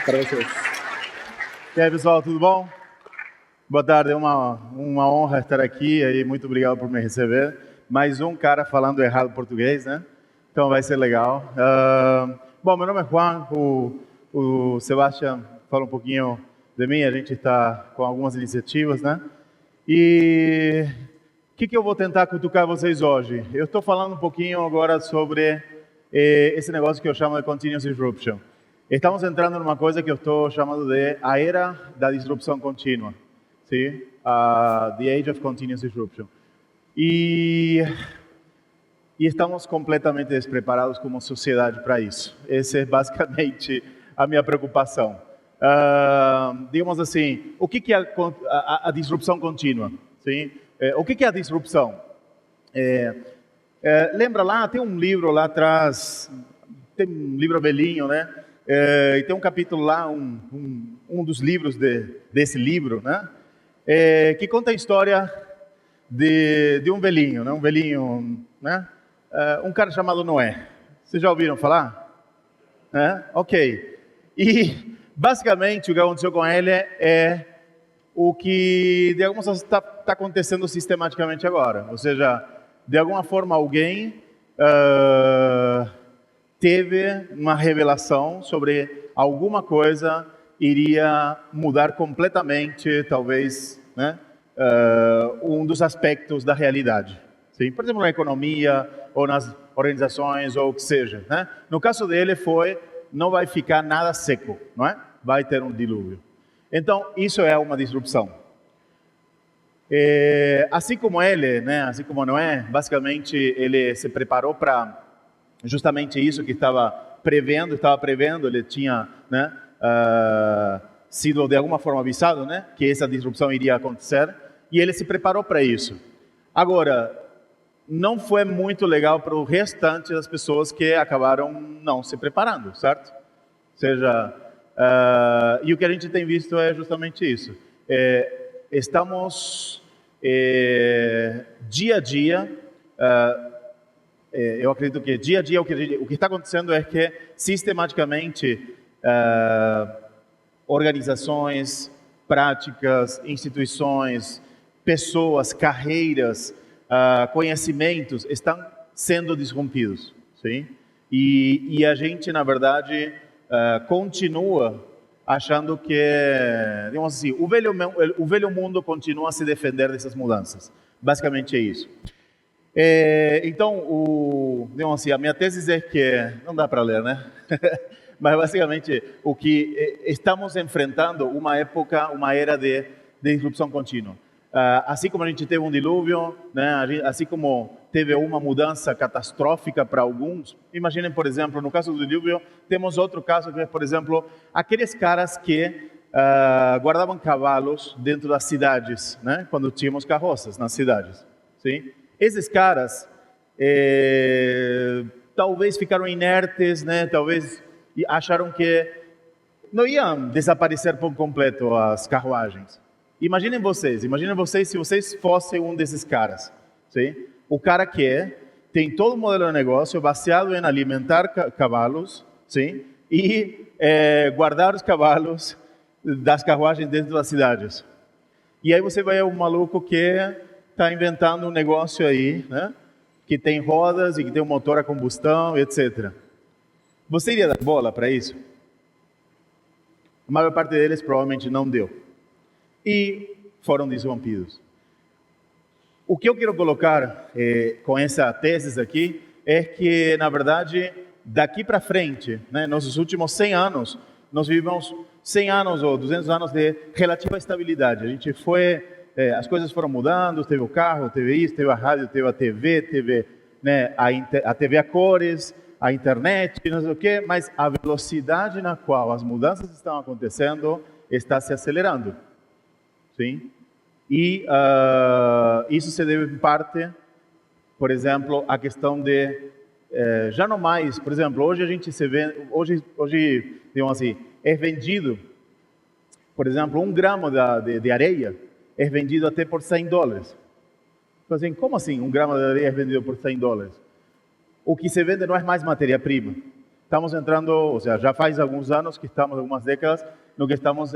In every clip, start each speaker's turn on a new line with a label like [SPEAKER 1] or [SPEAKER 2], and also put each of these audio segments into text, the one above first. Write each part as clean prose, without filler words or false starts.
[SPEAKER 1] para vocês. E aí, pessoal, tudo bom? Boa tarde, é uma honra estar aqui e muito obrigado por me receber. Mais um cara falando errado português, né? Então vai ser legal. Bom, meu nome é Juan, o Sebastião fala um pouquinho de mim, a gente está com algumas iniciativas, né? E o que eu vou tentar cutucar vocês hoje? Eu estou falando um pouquinho agora sobre esse negócio que eu chamo de Continuous Disruption. Estamos entrando numa coisa que eu estou chamando de a era da disrupção contínua. Sim? The Age of Continuous Disruption. E estamos completamente despreparados como sociedade para isso. Essa é basicamente a minha preocupação. Digamos assim, o que é a disrupção contínua? Sim? O que é a disrupção? Lembra lá, tem um livro lá atrás, tem um livro velhinho, né? E tem um capítulo lá, um dos livros desse livro, né? Que conta a história de um velhinho, né? Um velhinho, né? Um cara chamado Noé. Vocês já ouviram falar? Ok. E basicamente o que aconteceu com ele é o que de alguma forma está acontecendo sistematicamente agora. Ou seja, de alguma forma alguém teve uma revelação sobre alguma coisa iria mudar completamente, talvez, né, um dos aspectos da realidade. Sim? Por exemplo, na economia, ou nas organizações, ou o que seja. Né? No caso dele não vai ficar nada seco, não é? Vai ter um dilúvio. Então, isso é uma disrupção. Assim como ele, né, assim como Noé, basicamente ele se preparou para justamente isso que estava prevendo, ele tinha, né, sido de alguma forma avisado, né, que essa disrupção iria acontecer, e ele se preparou para isso. Agora, não foi muito legal para o restante das pessoas que acabaram não se preparando, certo? Ou seja, e o que a gente tem visto é justamente isso. Estamos dia a dia, eu acredito que dia a dia o que está acontecendo é que sistematicamente organizações, práticas, instituições, pessoas, carreiras, conhecimentos estão sendo disrompidos, sim? E a gente, na verdade, continua achando que, digamos assim, o velho mundo continua a se defender dessas mudanças. Basicamente é isso. Então, digamos assim, a minha tese é que, não dá para ler, né? Mas basicamente o que estamos enfrentando uma era de disrupção contínua. Assim como a gente teve um dilúvio, né? Assim como teve uma mudança catastrófica para alguns, imaginem, por exemplo, no caso do dilúvio, temos outro caso que é, por exemplo, aqueles caras que guardavam cavalos dentro das cidades, né? Quando tínhamos carroças nas cidades, sim? Esses caras talvez ficaram inertes, né? Talvez acharam que não iam desaparecer por completo as carruagens. Imaginem vocês se vocês fossem um desses caras, sim? O cara que tem todo o modelo de negócio baseado em alimentar cavalos, sim? E guardar os cavalos das carruagens dentro das cidades. E aí você vai a um maluco que está inventando um negócio aí, né? Que tem rodas e que tem um motor a combustão, etc. Você iria dar bola para isso? A maior parte deles provavelmente não deu. E foram disrompidos. O que eu quero colocar com essa tese aqui é que, na verdade, daqui para frente, né, nos últimos 100 anos, nós vivemos 100 anos ou 200 anos de relativa estabilidade. A gente as coisas foram mudando, teve o carro, teve isso, teve a rádio, teve a TV, teve, né, a TV a cores, a internet, não sei o quê, mas a velocidade na qual as mudanças estão acontecendo está se acelerando. Sim? E isso se deve em parte, por exemplo, à questão de já não mais, por exemplo, hoje a gente se vê, hoje digamos assim, é vendido, por exemplo, 1 grama de areia é vendido até por $100. Então, assim, como assim 1 grama de areia é vendido por $100? O que se vende não é mais matéria-prima, Estamos entrando, ou seja, já faz alguns anos que estamos, algumas décadas, no que estamos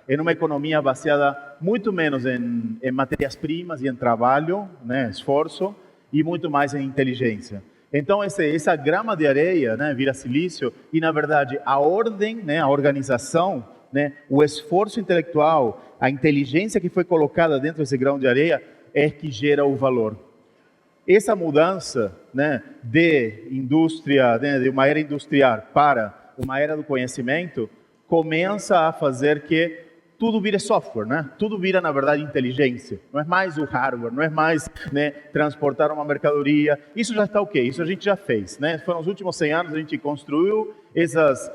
[SPEAKER 1] em uma economia baseada muito menos em matérias-primas e em trabalho, né, esforço, e muito mais em inteligência. Então, essa grama de areia, né, vira silício, e na verdade a ordem, né, a organização, né, o esforço intelectual, a inteligência que foi colocada dentro desse grão de areia é que gera o valor. Essa mudança, né, de indústria, né, de uma era industrial para uma era do conhecimento, começa a fazer que tudo vira software, né? Tudo vira, na verdade, inteligência. Não é mais o hardware, não é mais, né, transportar uma mercadoria. Isso já está ok, isso a gente já fez, né? Foram os últimos 100 anos a gente construiu essas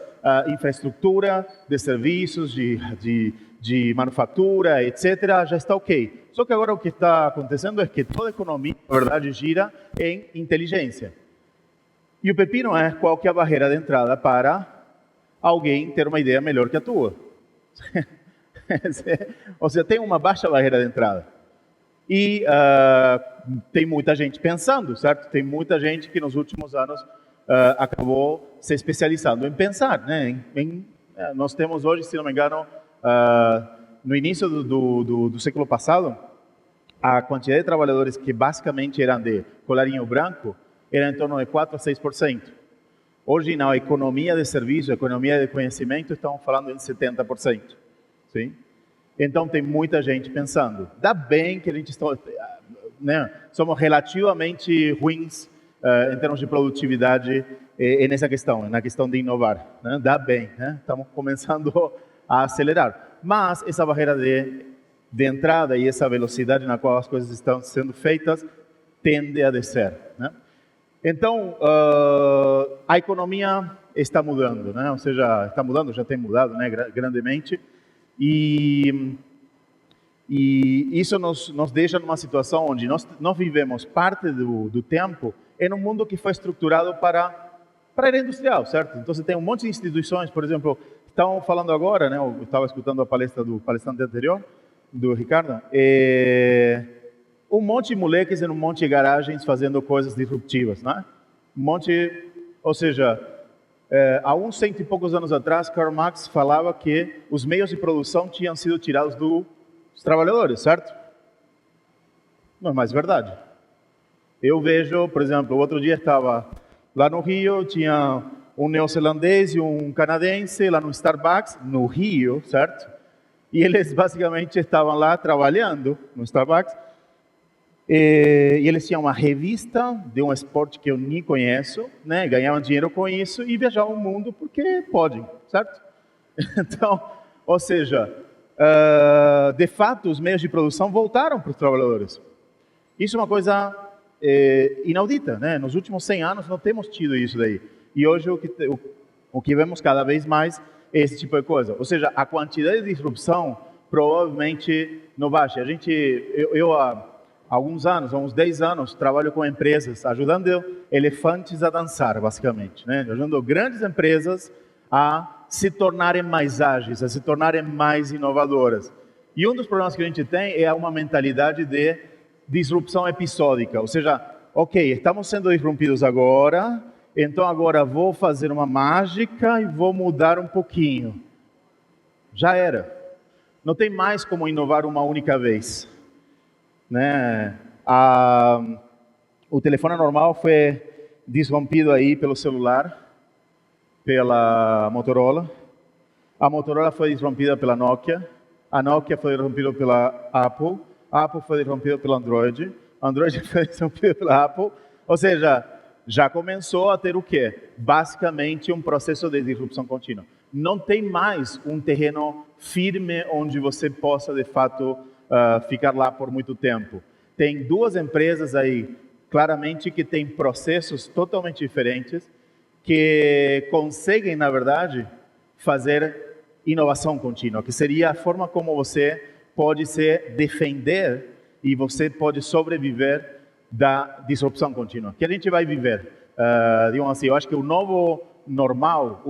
[SPEAKER 1] infraestrutura de serviços, de manufatura, etc. Já está ok. Só que agora o que está acontecendo é que toda a economia, na verdade, gira em inteligência. E o pepino é qual que é a barreira de entrada para alguém ter uma ideia melhor que a tua. Ou seja, tem uma baixa barreira de entrada. E tem muita gente pensando, certo? Tem muita gente que nos últimos anos acabou se especializando em pensar, né? Nós temos hoje, se não me engano, no início do século passado, a quantidade de trabalhadores que basicamente eram de colarinho branco era em torno de 4 a 6%. Hoje, na economia de serviço, economia de conhecimento, estamos falando em 70%. Sim? Então, tem muita gente pensando. Dá bem que a gente está, né, somos relativamente ruins em termos de produtividade nessa questão, na questão de inovar. Né? Dá bem, né? Estamos começando a acelerar. Mas essa barreira de entrada e essa velocidade na qual as coisas estão sendo feitas tende a descer, né? Então, a economia está mudando, né? Ou seja, está mudando, já tem mudado, né, grandemente. E isso nos deixa numa situação onde nós vivemos parte do tempo em um mundo que foi estruturado para a era industrial, certo? Então, você tem um monte de instituições, por exemplo, estavam falando agora, né? Eu estava escutando a palestra do palestrante anterior, do Ricardo, um monte de moleques em um monte de garagens fazendo coisas disruptivas, né? Um monte, ou seja, há uns 100 e poucos anos atrás, Karl Marx falava que os meios de produção tinham sido tirados dos trabalhadores, certo? Não é mais verdade. Eu vejo, por exemplo, outro dia estava lá no Rio, tinha um neozelandês e um canadense lá no Starbucks, no Rio, certo? E eles basicamente estavam lá trabalhando no Starbucks. E eles tinham uma revista de um esporte que eu nem conheço, né? Ganhavam dinheiro com isso e viajavam o mundo porque podem, certo? Então, ou seja, de fato, os meios de produção voltaram para os trabalhadores. Isso é uma coisa inaudita, né? Nos últimos 100 anos não temos tido isso daí. E hoje o que vemos cada vez mais é esse tipo de coisa. Ou seja, a quantidade de disrupção provavelmente não baixa. Eu há alguns anos, há uns 10 anos, trabalho com empresas, ajudando elefantes a dançar, basicamente, né? Ajudando grandes empresas a se tornarem mais ágeis, a se tornarem mais inovadoras. E um dos problemas que a gente tem é uma mentalidade de disrupção episódica, ou seja, ok, estamos sendo disruptidos agora, então agora vou fazer uma mágica e vou mudar um pouquinho. Já era. Não tem mais como inovar uma única vez, né? O telefone normal foi disrompido aí pelo celular, pela Motorola. A Motorola foi disrompida pela Nokia. A Nokia foi disrompida pela Apple. A Apple foi disrompida pelo Android. Android foi disrompido pela Apple. Ou seja, já começou a ter o quê? Basicamente um processo de disrupção contínua. Não tem mais um terreno firme onde você possa, de fato, ficar lá por muito tempo. Tem duas empresas aí, claramente, que têm processos totalmente diferentes, que conseguem, na verdade, fazer inovação contínua, que seria a forma como você pode se defender e você pode sobreviver da disrupção contínua, que a gente vai viver. Digamos assim, eu acho que o novo normal,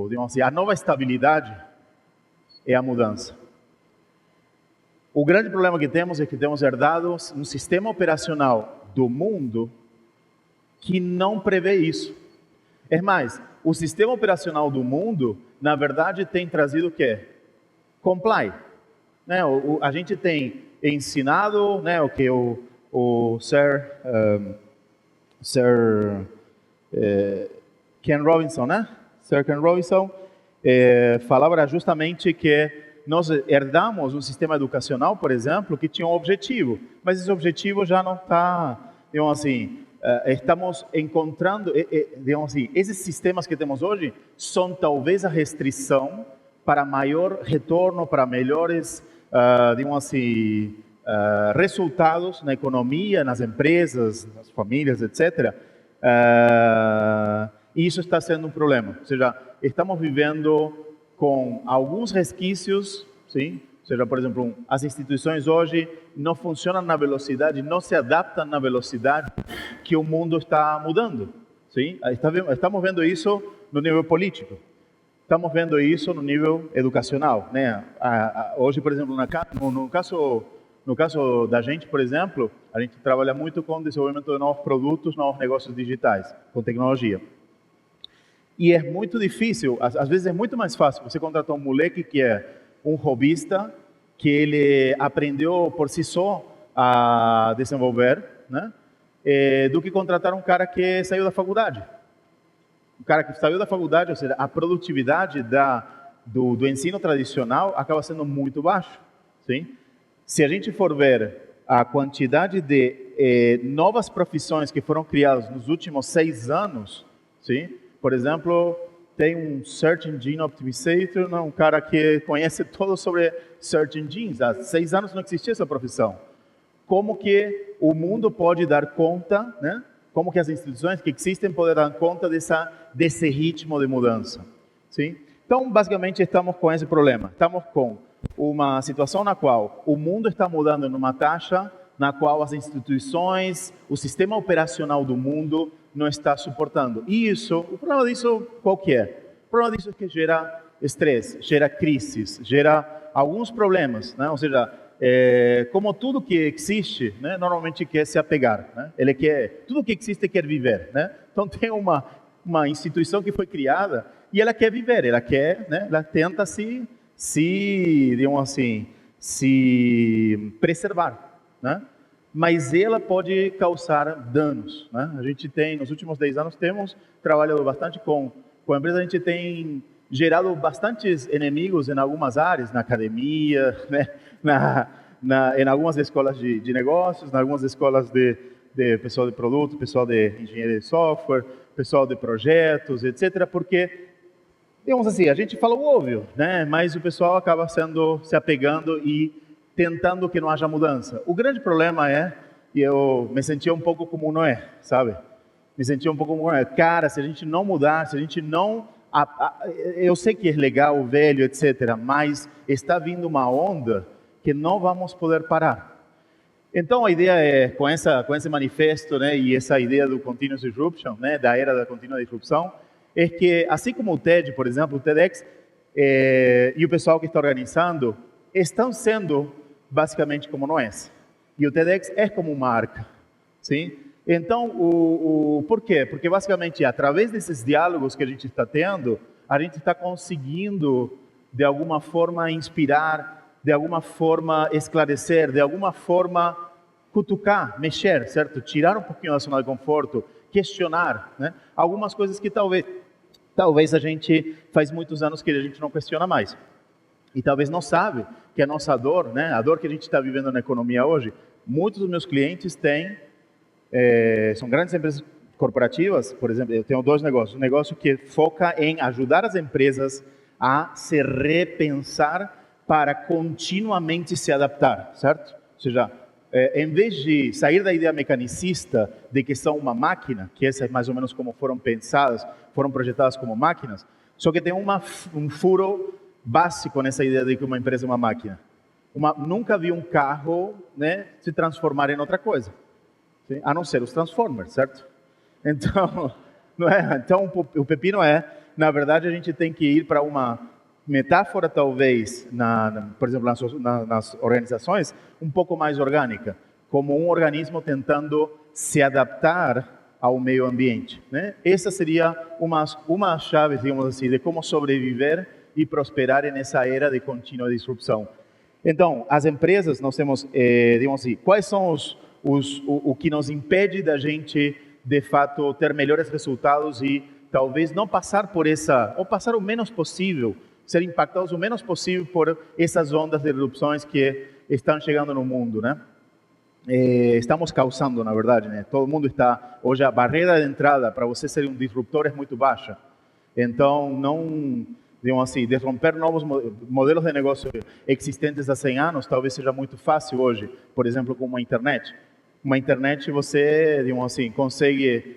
[SPEAKER 1] digamos assim, a nova estabilidade é a mudança. O grande problema que temos é que temos herdado um sistema operacional do mundo que não prevê isso. É mais, o sistema operacional do mundo, na verdade, tem trazido o quê? Comply. Né? A gente tem ensinado, né, o que o Sir Ken Robinson, né? Sir Ken Robinson falava justamente que nós herdamos um sistema educacional, por exemplo, que tinha um objetivo, mas esse objetivo já não está, digamos assim, estamos encontrando, digamos assim, esses sistemas que temos hoje são talvez a restrição para maior retorno, para melhores, digamos assim, resultados na economia, nas empresas, nas famílias, etc. E isso está sendo um problema. Ou seja, estamos vivendo com alguns resquícios, sim? Ou seja, por exemplo, as instituições hoje não funcionam na velocidade, não se adaptam na velocidade que o mundo está mudando. Sim? Estamos vendo isso no nível político. Estamos vendo isso no nível educacional, né? Hoje, por exemplo, no caso da gente, por exemplo, a gente trabalha muito com o desenvolvimento de novos produtos, novos negócios digitais, com tecnologia. E é muito difícil, às vezes é muito mais fácil você contratar um moleque que é um hobbyista, que ele aprendeu por si só a desenvolver, né? Do que contratar um cara que saiu da faculdade. O cara que saiu da faculdade, ou seja, a produtividade do ensino tradicional acaba sendo muito baixa. Sim? Se a gente for ver a quantidade de novas profissões que foram criadas nos últimos 6 anos, sim? Por exemplo, tem um Search Engine Optimizator, um cara que conhece tudo sobre Search Engines. Há 6 anos não existia essa profissão. Como que o mundo pode dar conta, né? Como que as instituições que existem podem dar conta desse ritmo de mudança. Sim? Então, basicamente, estamos com esse problema. Estamos com uma situação na qual o mundo está mudando numa taxa na qual as instituições, o sistema operacional do mundo não está suportando. E isso, o problema disso qual que é? O problema disso é que gera estresse, gera crises, gera alguns problemas, né? Ou seja, como tudo que existe, né, normalmente quer se apegar, né? Ele quer, tudo que existe quer viver, né? Então tem uma instituição que foi criada e ela quer viver, ela quer, né? Ela tenta digamos assim, se preservar, né? Mas ela pode causar danos, né? A gente tem, nos últimos 10 anos, temos trabalhado bastante com a empresa, a gente tem gerado bastantes inimigos em algumas áreas, na academia, né? Em algumas escolas de negócios, em algumas escolas de pessoal de produto, pessoal de engenharia de software, pessoal de projetos, etc. Porque, digamos assim, a gente fala o óbvio, né? Mas o pessoal acaba se apegando e tentando que não haja mudança. O grande problema e eu me sentia um pouco como Noé, sabe? Me sentia um pouco como Noé. Cara, se a gente não mudar, se a gente não... eu sei que é legal, velho, etc., mas está vindo uma onda que não vamos poder parar. Então, a ideia é, com esse manifesto, né, e essa ideia do Continuous Disruption, né, da era da contínua disrupção, é que, assim como o TED, por exemplo, o TEDx, e o pessoal que está organizando, estão sendo basicamente como nós. E o TEDx é como uma marca, sim? Então, por quê? Porque basicamente, através desses diálogos que a gente está tendo, a gente está conseguindo, de alguma forma, inspirar, de alguma forma, esclarecer, de alguma forma, cutucar, mexer, certo? Tirar um pouquinho da zona de conforto, questionar, né? Algumas coisas que talvez a gente faz muitos anos que a gente não questiona mais. E talvez não sabe que a nossa dor, né, a dor que a gente está vivendo na economia hoje, muitos dos meus clientes têm, são grandes empresas corporativas, por exemplo, eu tenho 2 negócios. Um negócio que foca em ajudar as empresas a se repensar para continuamente se adaptar, certo? Ou seja, em vez de sair da ideia mecanicista de que são uma máquina, que essa é mais ou menos como foram pensadas, foram projetadas como máquinas, só que tem um furo básico nessa ideia de que uma empresa é uma máquina. Nunca vi um carro, né, se transformar em outra coisa, sim? A não ser os Transformers, certo? Então, não é? Então o pepino na verdade, a gente tem que ir para uma metáfora, talvez, por exemplo, nas organizações, um pouco mais orgânica, como um organismo tentando se adaptar ao meio ambiente, né? Essa seria uma chave, digamos assim, de como sobreviver e prosperar nessa era de contínua disrupção. Então, as empresas, nós temos, digamos assim, quais são o que nos impede da gente, de fato, ter melhores resultados e talvez não passar por ou passar o menos possível, ser impactados o menos possível por essas ondas de disrupções que estão chegando no mundo, né? Estamos causando, na verdade, né? Todo mundo está... Hoje a barreira de entrada para você ser um disruptor é muito baixa. Então, não... Digamos assim, de romper novos modelos de negócio existentes há 100 anos, talvez seja muito fácil hoje. Por exemplo, com uma internet. Uma internet você, digamos assim, consegue...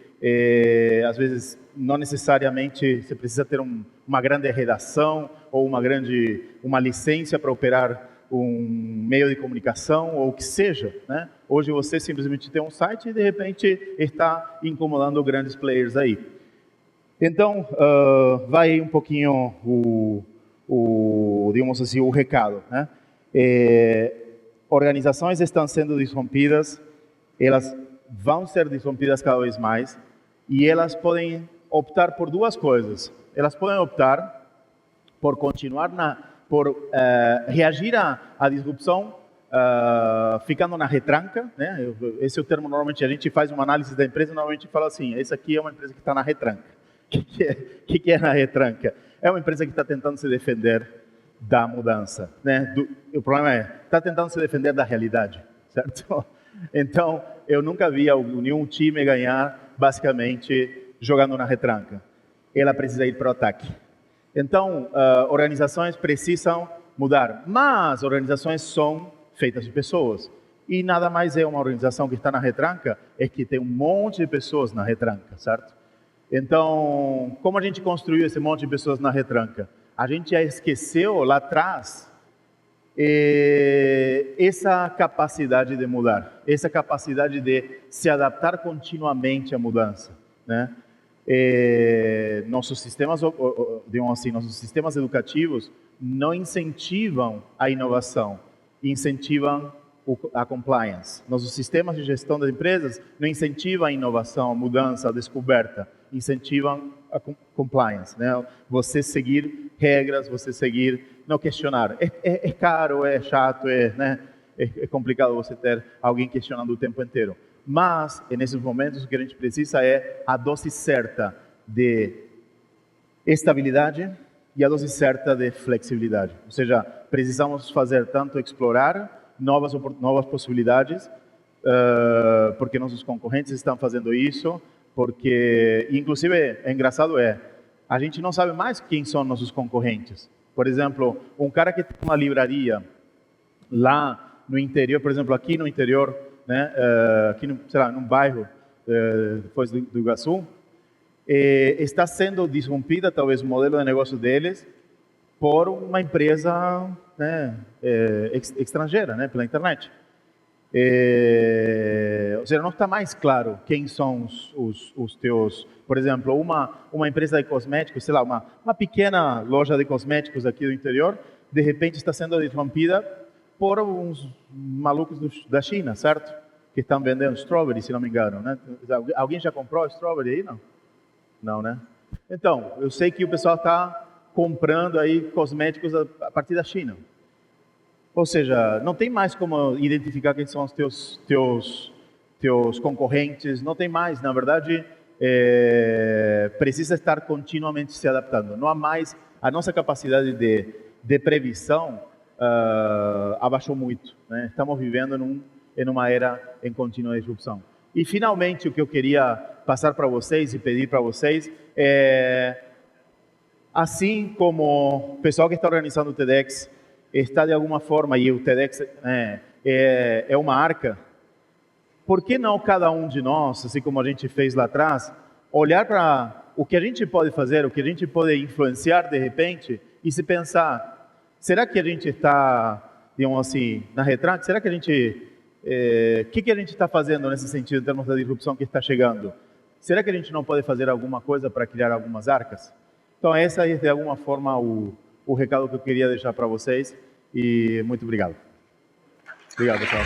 [SPEAKER 1] às vezes, não necessariamente você precisa ter uma grande redação ou uma licença para operar um meio de comunicação ou o que seja, né? Hoje você simplesmente tem um site e de repente está incomodando grandes players aí. Então, vai aí um pouquinho digamos assim, o recado, né? Organizações estão sendo disrompidas, elas vão ser disrompidas cada vez mais e elas podem optar por duas coisas. Elas podem optar por continuar reagir à disrupção ficando na retranca, né? Esse é o termo, normalmente a gente faz uma análise da empresa, normalmente fala assim, essa aqui é uma empresa que está na retranca. O que é na retranca? É uma empresa que está tentando se defender da mudança, né? O problema está tentando se defender da realidade, certo? Então, eu nunca vi nenhum time ganhar, basicamente, jogando na retranca. Ela precisa ir para o ataque. Então, organizações precisam mudar, mas organizações são feitas de pessoas. E nada mais é uma organização que está na retranca, é que tem um monte de pessoas na retranca, certo? Então, como a gente construiu esse monte de pessoas na retranca? A gente já esqueceu lá atrás essa capacidade de mudar, essa capacidade de se adaptar continuamente à mudança, né? Nossos sistemas, digamos assim, nossos sistemas educativos não incentivam a inovação, incentivam a compliance. Nossos sistemas de gestão das empresas não incentivam a inovação, a mudança, a descoberta, incentivam a compliance, né? Você seguir regras, você seguir, não questionar. É caro, é chato, né? É complicado você ter alguém questionando o tempo inteiro. Mas, nesses momentos, o que a gente precisa é a dose certa de estabilidade e a dose certa de flexibilidade. Ou seja, precisamos fazer tanto explorar novas possibilidades, porque nossos concorrentes estão fazendo isso, porque, inclusive, é engraçado, a gente não sabe mais quem são nossos concorrentes. Por exemplo, um cara que tem uma livraria lá no interior, por exemplo, aqui no interior, né, aqui, sei lá, num bairro depois do Iguaçu, está sendo disrompida, talvez, o modelo de negócio deles por uma empresa, né, estrangeira, né, pela internet. Ou seja, não está mais claro quem são os teus... Por exemplo, uma empresa de cosméticos, sei lá, uma pequena loja de cosméticos aqui do interior, de repente está sendo disrompida por uns malucos da China, certo? Que estão vendendo strawberry, se não me engano, né? Alguém já comprou strawberry aí, não? Não, né? Então, eu sei que o pessoal está comprando aí cosméticos a partir da China. Ou seja, não tem mais como identificar quem são os teus concorrentes, não tem mais, na verdade, precisa estar continuamente se adaptando. Não há mais, a nossa capacidade de previsão abaixou muito, né? Estamos vivendo em uma era em contínua disrupção. E finalmente o que eu queria passar para vocês e pedir para vocês é, assim como o pessoal que está organizando o TEDx está de alguma forma, e o TEDx é uma arca, por que não cada um de nós, assim como a gente fez lá atrás, olhar para o que a gente pode fazer, o que a gente pode influenciar de repente e se pensar, será que a gente está, digamos assim, na retranca? Será que a gente... que a gente está fazendo nesse sentido, em termos da disrupção que está chegando? Será que a gente não pode fazer alguma coisa para criar algumas arcas? Então, essa é, de alguma forma, o recado que eu queria deixar para vocês. E muito obrigado. Obrigado, pessoal.